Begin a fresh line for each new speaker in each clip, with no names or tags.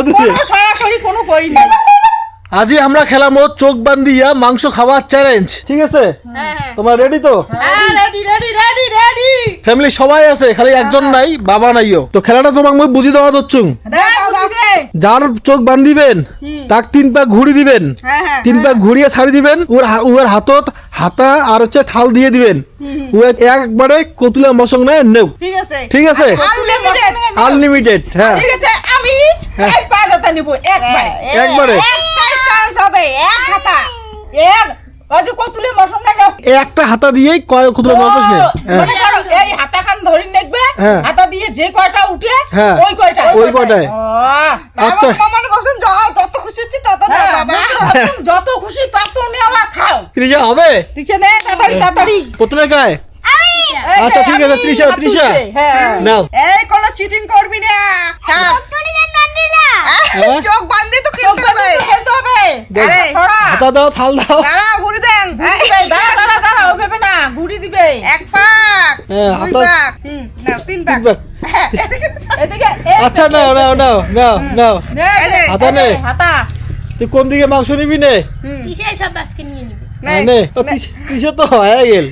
বাঁধিতে
সরাসরি কোনো করিনি।
আজই আমরা খেলাম চোখ বান্ধিয়া মাংস খাওয়ার চ্যালেঞ্জ, ঠিক আছে? তোমার রেডি তো? ফ্যামিলি সবাই আছে, খালি একজন নাই, বাবা নাইও। তো খেলাটা তোমাকে মই বুঝি দেওয়া দচ্ছু। যার চোখ বান্ধিবেন তাক 3 পাক ঘুরি দিবেন, 3 পাক ঘুরিয়ে ছাড়ি দিবেন, ওর হাতত হাতা আর হচ্ছে থাল দিয়ে দিবেন। ও একবারে কতুলা মশং নাই নেও, ঠিক আছে? আনলিমিটেড। হ্যাঁ
ঠিক আছে, আমি 4-5 হাতা নিব
একবারে।
কতুলে মশন না
একটা হাতা দিয়েই কয় কতুলা মশং নেই।
এই হাতা খান ধরি দেখবে,
হ্যাঁ।
হাতা দিয়ে যে কয়টা উঠে
হ্যাঁ।
ওই কয়টায়
আচ্ছা
যত খুশি তত নেওয়া খাও।
ত্রিশা হবে?
দিছে নে তাড়াতাড়ি
প্রথমে গায়। আচ্ছা ঠিক আছে, ত্রিশা নাও।
এই কোনো চিটিং করবি না, চোখ বান্ধে তো খেলতে হবে।
খেলতে হবে।
আরে
হাতা দাও, থাল দাও।
দাঁড়া ঘুরে দেন,
দাঁড়া ওইভাবে না, গুড়ি দিবে।
1 পাক,
হ্যাঁ,
2
হাতা-
পাক, নাও 3 পাক।
এদিকে
আচ্ছা নাও নাও নাও নাও নাও। হাতা নে।
হাতা
তুই কোন দিকে মাংস নিবি নে?
সব আজকে নিয়ে নিবি।
নে ত্রিশা তো হয়ে গেল।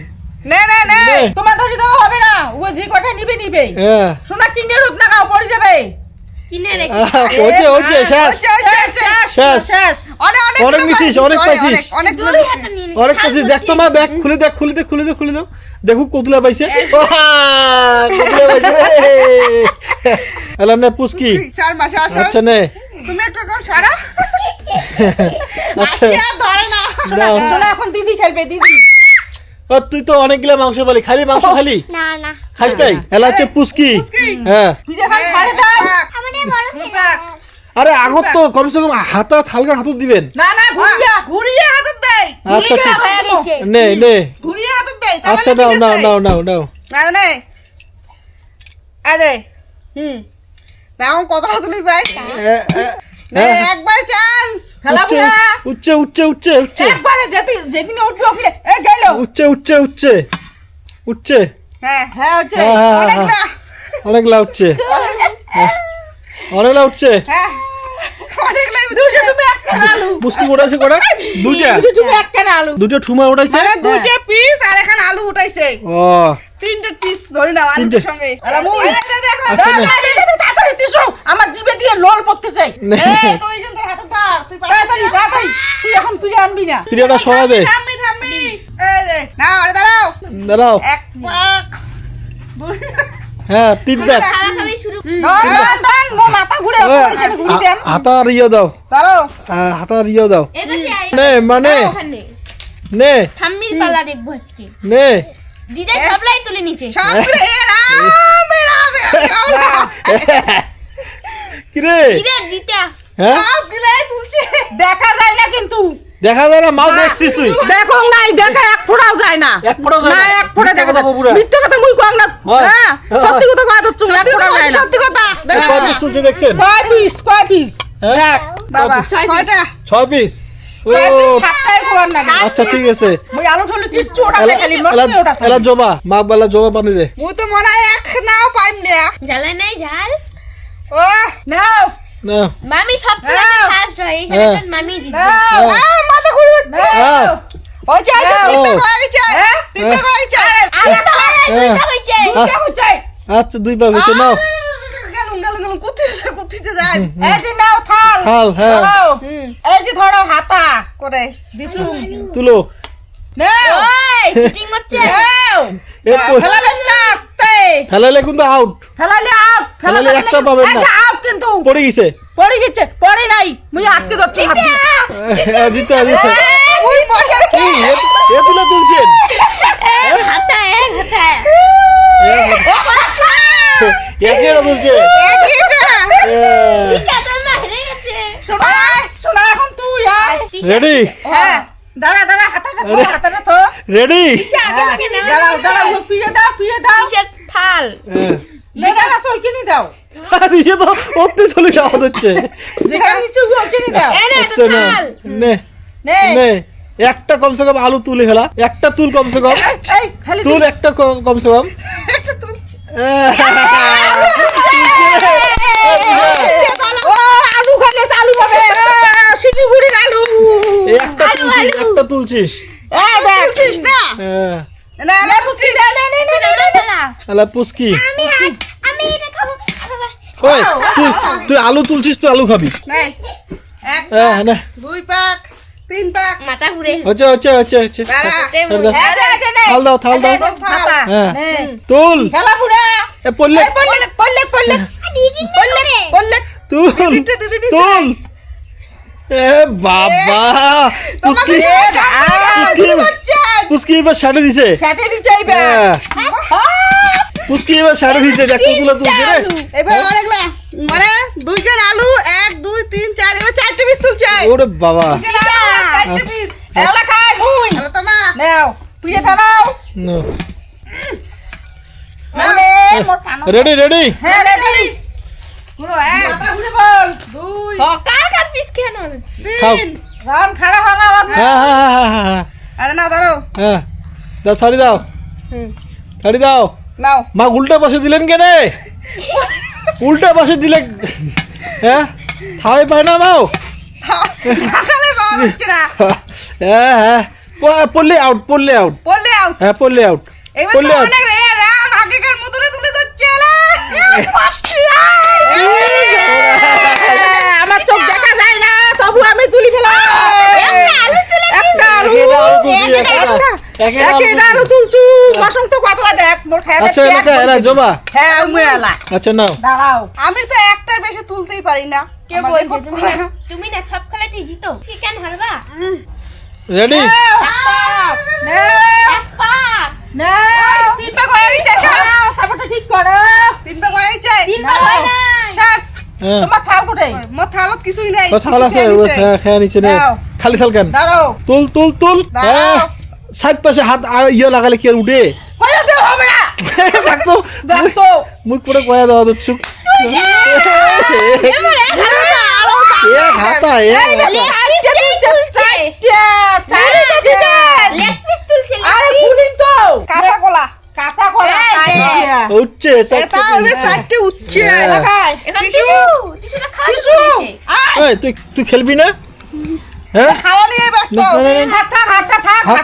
নে নে নে
তোমার ধরে দেওয়া হবে না, ও যে কয়টা নিবে।
হ্যাঁ
সোনা কিনে রূপ না খাও, পড়ে যাবে।
কিনে রেখে
হচ্ছে শেষ শেষ। অনেক মিশিস, অনেক পাইছিস,
অনেক
অনেক পাইছিস। দেখ তো মা, ব্যাগ খুলে দেখ, খুলে দাও। দেখো কতুলা পাইছে, কতুলা পাইছে। এলাম না পুচকি।
4 মাসে আসো।
আচ্ছা নে।
তুমি একটু কম সারা।
আচ্ছা
আজকে আর ধরে না।
নাও।
সোনা এখন দিদি খেলবে, দিদি।
ও, তুই তো অনেকগুলা মাংস পালি, খালি মাংস খালি
না না
খাস তাই? এলা হচ্ছে পুচকি। হ্যাঁ
তুই যখন ছাড়ে দাও।
আমাদের বড়
2 পাক।
আরে আগত তো কমসে কম হাতা থালকা হাতত দিবেন।
না
ঘুরিয়ে হাতত দেই,
আচ্ছা ঠিক,
হয়ে গেছে।
নে।
ঘুরিয়ে হাতত দেই।
আচ্ছা নাও।
না না আরে নাও কত হাত তুলি ভাই। নে একবার চান্স।
খেলাবো না।
উচ্চে
একবারে যেদিনে উঠবে ওখানে গেল।
উচ্চে।
হ্যাঁ
হ্যাঁ হচ্ছে।
অনেকলা।
অনেকলা উঠছে।
হ্যাঁ অনেকলা।
তুমি একটা আলু।
মুষ্টি ওঠাইছে কটা? দুইটা।
তুমি একটা আলু।
দুটো ঠুমা উঠাইছে।
মানে 2টা পিস আর এখানে আলু উঠাইছে।
ও
3টা পিস ধরে নাও আলুর সঙ্গে।
আলু।
দেখো
আচ্ছা, নে।
তাড়াতাড়ি তিসো, আমার জিভে দিয়ে লোল পড়তে চাই।
নে।
এই তুই কিন্তু হাতে ধর, তুই
তাড়াতাড়ি তুই এখন তুই আনবি না।
পিরিয়ডটা সরাবে।
থামবি এই যে নাও আরে দাঁড়াও।
দাঁড়াও।
1 পাক।
হ্যাঁ 3 প্যাক।
খাওয়া খাওয়াই শুরু
ডান মো মাথা ঘুরে ওখানে ঘুরি দেন।
হাতার ইয়ে দাও,
দাঁড়াও।
হাতার ইয়ে দাও।
এই পাশে আয়
নে মানে
ওখানে
নে
ঠাম্মির পালা দেখবো আজকে
নে।
দিদা সবলাই তুলে নিচে
সব রাম
কিরে?
দিদা জিতা
হ্যাঁ
সব গিলে তুলছে।
দেখা যায় না কিন্তু।
দেখা যায় না, মাল দেখছিস তুই?
দেখো নাই, দেখা এক ফোঁটাও যায় না।
এক ফোঁটাও যায়
না
না?
এক ফোঁটা দেখা যায়।
মিথ্যা কথা পুরা।
মিথ্যা কথা মুই কম না।
হয়।
হ্যাঁ সত্যি কথা কয় তো চুল এক ফোঁটা যায় না।
সত্যি কথা
এই
দেখো
কত চুলছে দেখছেন?
কয় পিস
হ্যাঁ
বাবা
ছয় পিস।
কয়টা
6 পিস। ও
সাতটাই কোয়ার না।
আচ্ছা ঠিক আছে।
মুই আলু ঠলে কিচ্ছু ওটা খালি মশলা ওটা
এলা জবা মাক বালা জবা পানি দে।
মুই তো মনে হয় এক নাও পাইম না।
জ্বালায় নাই ঝাল
ও
নাও
না
মামি সব থেকে ফার্স্ট হয় এই খেলাটা মামি জিতবে
নাও
মাথা ঘুরে যাচ্ছে।
হ্যাঁ
ওই যে
ও।
তিনটা হয়েছে
হ্যাঁ?
তিনটা হয়েছে।
আরে
দুইটা হইছে
দুইটা হচ্ছে।
আচ্ছা 2 পাক হচ্ছে নাও।
গেলুম কুতিতে যায়।
এই যে নাও থাল।
থাল, হ্যাঁ।
নাও। এই যে ধরো হাতা
করে
দিছু।
তুলো।
নাও
ওই চিটিং হচ্ছে
নাও।
এ
ফেলাবেন না আস্তে।
ফেলালে কিন্তু আউট।
ফেলালে আউট।
ফেলালে একটা পাবেন না।
এই যে আউট কিন্তু।
পড়ে গেছে।
পড়ে গেছে, পড়ে নাই। মুই আটকে ধরছি।
জিতে
ওই মজা কি
এ তুলে তুলছেন।
এক হাতা
একে তুলছে।
দিদা তোর মা হেরে গেছে
শোনা এখন তুই আয়।
রেডি?
হ্যাঁ দাঁড়া হাতাটা তো।
রেডি?
দিশা আগে ভাগে না
দাঁড়াও ফিরে দাও
কিসের থাল
লেখা চলকিনি দাও।
দিশে তো ওতে চলে যাওয়া হচ্ছে।
যেখানে নিচে ওখানে দাও।
এনে তো
আচ্ছা না
থাল
নে
নে
নে একটা কমসে কম আলু তুলে ফেলা। একটা তুল কমসে কম।
এই খালি
তুল একটা কমসে কম।
ও আলু খা হবে শিলিগুড়ির আলু
এই একটা তুলছিস
তুলছিস না
হ্যাঁ
না
নে পুচকি নে নে নে নে নে
ফেলা
আলা পুস্কি
আমি এটা খাবো
ওই তুই আলু তুলছিস তুই আলু খাবি
নাই এক
হ্যাঁ না
2 পাক 3 পাক
মাথা ঘুরে
হচ্ছে
দাঁড়া
এই যে নে
থাল দাও
হাতা
হ্যাঁ
নে
তুল
ফেলা পুরা
এ পড়লে
পড়লে পড়লে পড়লে পড়লে
তুল
দিদি
তুল এ বাবা পুস্কি পুস্কি এবার সাড়ে দিছে
ছাটে দিছে এইবার
হ্যাঁ পুস্কি এবার সাড়ে দিছে দেখগুলো তুলছে রে
এবার আরেকলা মানে 2 কেন আলু 1 2 3 4 এবার 4টি পিস তুলছে
ওরে বাবা
4টি পিস
এলা খাই মুই
হ্যালো তোমা
নাও পিঠা নাও
নো
মানে মোর কানো
রেডি
হ্যাঁ রেডি
পুরো 1
মাথা ঘুরে বল
2
কার পিস খেয়ে যাচ্ছে
খাও
3
রাম খাড়া ভাঙা বাদ
হ্যাঁ
আরে না দাঁড়াও
হ্যাঁ দাও ছাড়ি দাও
হুম
ছাড়ি দাও
নাও
মা উল্টা পাশে দিলেন কেন উল্টা পাশে দিলে হ্যাঁ থাই পায় না মাও
ঢাকালে পাওয়া যাচ্ছে না
হ্যাঁ পড়লে আউট
পড়লে আউট
হ্যাঁ পড়লে আউট
এবার
পড়লে
তো
আউট
অনেক রে রাম আগেকার মতনে তুলে যাচ্ছে
আমার চোখ দেখা যায় না তবু আমি তুলি ফেলা একটা আলু একটা আলু তুলছু বসন্ত তো পাতলা দেখ মোর খায়
আচ্ছা এরা জমা
হ্যাঁ মুয়ালা
আচ্ছা নাও
দাঁড়াও
আমি তো একটার বেশি তুলতেই পারি না
কে
আমার
বলছে
রেকর্ড
তুমি
করা।
না তুমি না সব খেলাতেই জিতো কি কেন হারবা
রেডি
এক পাক
নাও
3 পাক হয়ে গেছে
নাও সাপোর্টটা ঠিক করো
3 পাক হয়ে গেছে
তিন পাক হয় নাই
স্যার
হ্যাঁ
তোমার থাল কোথায়
মোর থালত কিছুই নাই
কথা আছে হ্যাঁ খেয়ে নিচে নে
দাও।
খালি থাল কেন
দাঁড়াও
তুল
দাঁড়াও।
হ্যাঁ সাইড পাশে হাত ইয়ে লাগালে কি আর উঠে
কইয়া দেও হবে না
থাকতো
দেখ তো
মুখ পুরো কয়া দেওয়া দিচ্ছু এক হাতা
লেগ পিস তুলছে
আরে পুলিশ তো
কাঁচা কলা
কাঁচা কলা
এই যে।
উঠছে
এটা হবে 4টি উচ্ছে
হ্যাঁ।
লাগাই
এখন
টিস্যু।
টিস্যুটা খাওয়া
টিস্যু।
শুরু হয়েছে
এই তুই খেলবি না হ্যাঁ
খাওয়া নিয়ে ব্যস্ত
হাতটা থাক
হাত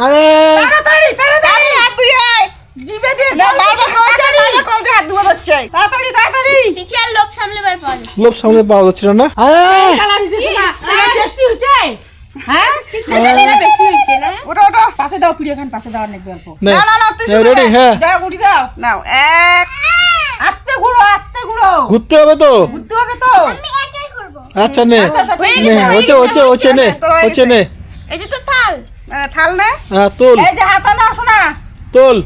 আরে
তাড়াতাড়ি তাড়াতাড়ি
হাত ধুয়ে
জিভে দিয়ে
না বারবার খাওয়াচ্ছে বারবার কলজে হাত ধুয়া যাচ্ছে
তাড়াতাড়ি
কিছু আর লোভ সামলেবার পর
লোভ সামনে পাওয়া যাচ্ছিল না আয়
কালার হইছে না টেস্টি হচ্ছে হ্যাঁ
টিস্যুটা বেশি হয়েছে না
ওটা ওটা
পাশে দাও প্রিয় খান পাশে দাও অনেক গল্প
নে
না, টিস্যু
রেডি
দে।
হ্যাঁ
দাও গুড়ি দাও
নাও এক
আস্তে ঘুরো
ঘুরতে হবে তো
ঘুরতে হবে তো
একাই করব
আচ্ছা নে
আচ্ছা, আচ্ছা,
হয়ে
নে
গেছে,
হচ্ছে নে
তোর হয়ে
হচ্ছে নে
এই যে তো থাল
থাল নে
হ্যাঁ তোল
এই যে হাতা নাও শোনা
তোল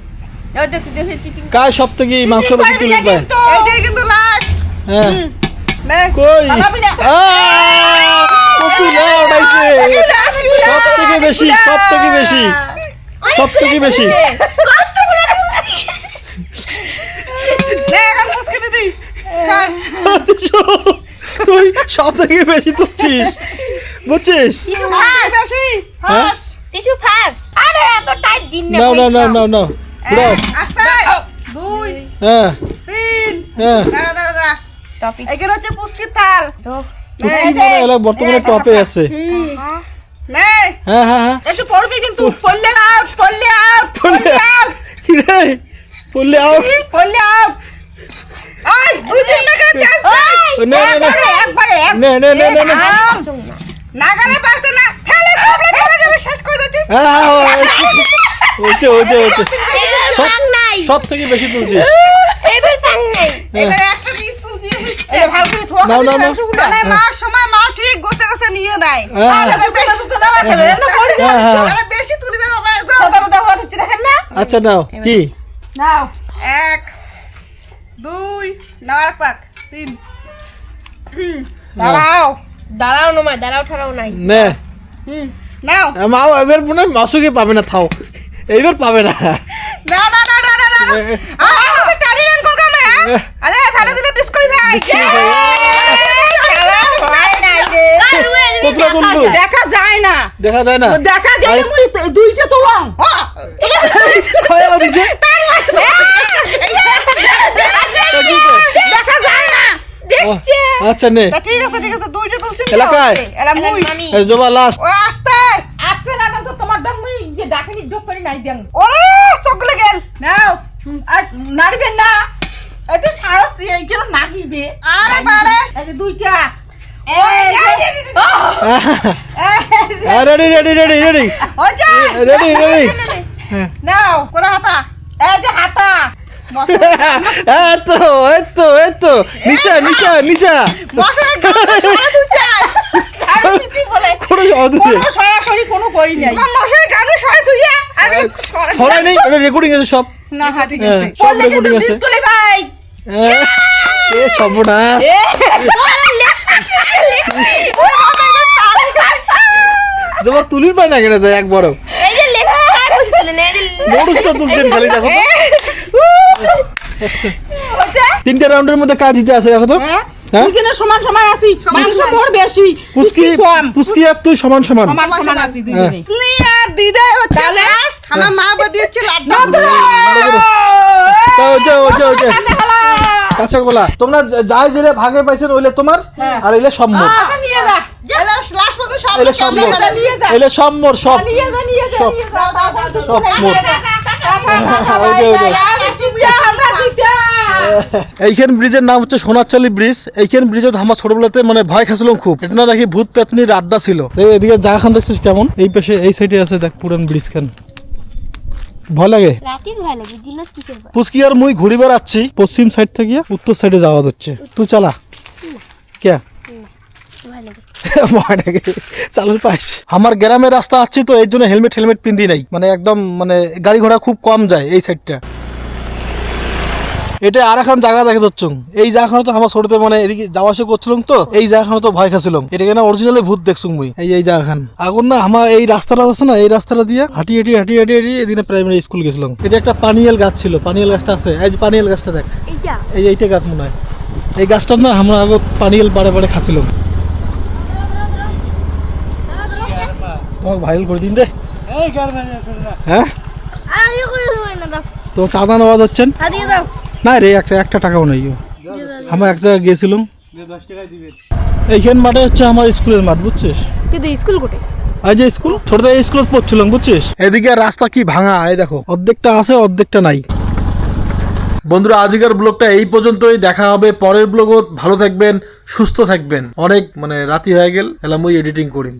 ও দেখছি দেখছি চিটিং
কার সব থেকে মাংস বেশি তুলে পায়
এইটাই কিন্তু লাস্ট
হ্যাঁ
নে
কই
বাবা বিনা।
কপি না উঠাইছে সব থেকে বেশি
নে এখন মুসকে দিদি খান
তুই সব থেকে বেশি তুলছিস বুঝছিস
টিস্যু
বেশি
হ্যাঁ
টিস্যু ফাস্ট আরে এত টাইট দিন না
নাও ঘুরাও
আস্তে 2
হ্যাঁ
3
হ্যাঁ
দাঁড়া
টপিক
এখানে হচ্ছে পুস্কির থাল
তো
এলা বর্তমানে টপে আছে
নে
হ্যাঁ
একটু পড়বি কিন্তু পড়লে আউট
পড়লে
পড়লে আউট
ওই 2-3 টাকা চাষ
একবারে
নে
না গেলে পারছে না ফেলে গেলে শেষ করে দিচ্ছিস
হচ্ছে
পাং নাই
সব থেকে বেশি তুলছিস
এবার পাং নাই
এবার একটা পিস তুলছি
এই ভালো করে থোয়া
নাও।
মানে মার সময় মা ঠিক গোছে নিয়ে দেয়
হ্যাঁ। হ্যাঁ।
আরে বেশি তুলবে বাবা এগুলো
সদা বদা হচ্ছে দেখেন না
আচ্ছা নাও কি
নাও
1 2 নাও আর পাক 3
দাঁড়াও
দাঁড়াও ঠাড়াও নাই
নে
নাও
মা এবার মনে হয় মাসুকে পাবে না থাও এইবার পাবে না
না আমাদের টালি রান কর কামে আরে ফেলে দিলে ডিসকোয়ালিফাই
কতটা তুলবো
দেখা যায় না
দেখা যায় না
দেখা গেলে মুই দুইটা তোলাম দেখা যায় না
আচ্ছা নে
তা ঠিক আছে দুইটা তুলছি
এলাকায়?
এলা মুই
আমি
এই জবা লাস্ট
ও আস্তে
আজকে না তো তোমার ডং মুই যে ডাকিনি ডক পারি নাই দেন
ওরে চকলে গেল
নাও আর নাড়বেন না এই তো সারস এই জন্য নাগিবে
আরে বারে
এই যে দুইটা
রেডি রেডি রেডি রেডি
ও যা
রেডি রেডি
নাও
কোরা হাতা
এই যে হাতা
এই তো নিচা নিচা নিচা
মশার গামছা সরা তুইছে
ছাড় দিছি বলে
কোনো অদুতে
কোনো সরাসরি কোনো করি নাই
মশার গামছা সরা তুইছে আরে
সরাই নেই এটা রেকর্ডিং আছে সব
না হা ঠিক আছে
সব
বললে কিন্তু
রেকর্ডিং আছে
ডিসকুলে ভাই
এ সর্বনাশ জবা তুলির পায় না কেন তো একবারও
এই যে লেখা তুলে নে এই যে
মোটরটা তুলছেন খালি দেখো তো।
হচ্ছে
তিনটা রাউন্ডের মধ্যে কাজ দিতে আছে দেখো তো হ্যাঁ
দুজনে সমান সমান আছি মাংস মোর বেশি
পুস্কি
কম
পুস্কি আর তুই সমান সমান
সমান সমান আছি দুজনে
নিয়া দিদা হচ্ছে লাস্ট আমার মা বডি হচ্ছে লাড্ডু
কাঁচা কলা তোমরা যাই জেলে ভাগে পাইছেন ওইলে তোমার আর এলে সব মোর
আচ্ছা নিয়ে যা
লাস্ট পর্যন্ত সব
এলে সব মোর
নিয়ে যা
এলে সব মোর সব
নিয়ে যা নিয়ে যা
সব।
নিয়ে যা
সব মোর
আমরা জিতা
এইখান ব্রিজের নাম হচ্ছে সোনারচালি ব্রিজ। এইখান ব্রিজে আমার ছোটবেলাতে মানে ভয় খাচ্ছিলাম খুব। এটা না নাকি ভূত পেতনির আড্ডা ছিল। এদিকে জায়গাখান দেখছিস কেমন, এই পাশে এই সাইডে আছে দেখ পুরান ব্রিজ খান। ভয় লাগে
রাতের ভালো লাগে দিনত কিসের ভয়?
পুচকি আর মুই ঘুরি বেড়াচ্ছি পশ্চিম সাইড থেকে উত্তর সাইডে যাওয়া হচ্ছে। তুই চালা কে
ভয় লাগে
ভয় লাগে চালুর পাশ। আমার গ্রামের রাস্তা আছে তো এর জন্য হেলমেট পিন্দি নাই, মানে একদম মানে গাড়ি ঘোড়া খুব কম যায় এই সাইডটা। এটা আর এখন জায়গা দেখে ধরছুম, এই জায়গাখানে তো আমার ছোটতে মানে এদিকে যাওয়া আসা করছিলাম তো এই জায়গাখানে তো ভয় খাচ্ছিলাম। এটা কেন অরিজিনালি ভূত দেখছুম মুই। এই জায়গাখান আগুন না আমার এই রাস্তাটা আছে না, এই রাস্তাটা দিয়ে হাঁটি এদিকে প্রাইমারি স্কুল গেছিলাম। এটা একটা পানিয়াল গাছ ছিল, পানিয়াল গাছটা আছে এই যে পানিয়াল গাছটা দেখ,
এইটা
এইটা গাছ মনে হয়। এই গাছটা না আমরা আগে পানিয়াল বারে খাচ্ছিলাম। তোমাকে ভাইরাল করে দিন রে। হ্যাঁ
আর ইয়ে কই হয় না দাও
তো চাঁদা নেওয়া হচ্ছেন
দিয়ে দাও
না রে, একটা টাকাও নেই। আমরা এক জায়গায় গেছিলাম, এইখান মাঠে হচ্ছে আমার স্কুলের মাঠ, বুঝছিস?
কিন্তু স্কুল কোটে
এই যে স্কুল ছোটতে এই স্কুলে পড়ছিলাম, বুঝছিস? এদিকে রাস্তা কি ভাঙা, এই দেখো অর্ধেকটা আছে অর্ধেকটা নাই। বন্ধুরা আজকের ব্লগটা এই পর্যন্তই, দেখা হবে পরের ব্লগত। ভালো থাকবেন, সুস্থ থাকবেন। অনেক মানে রাতি হয়ে গেল, এলাম ওই এডিটিং করি।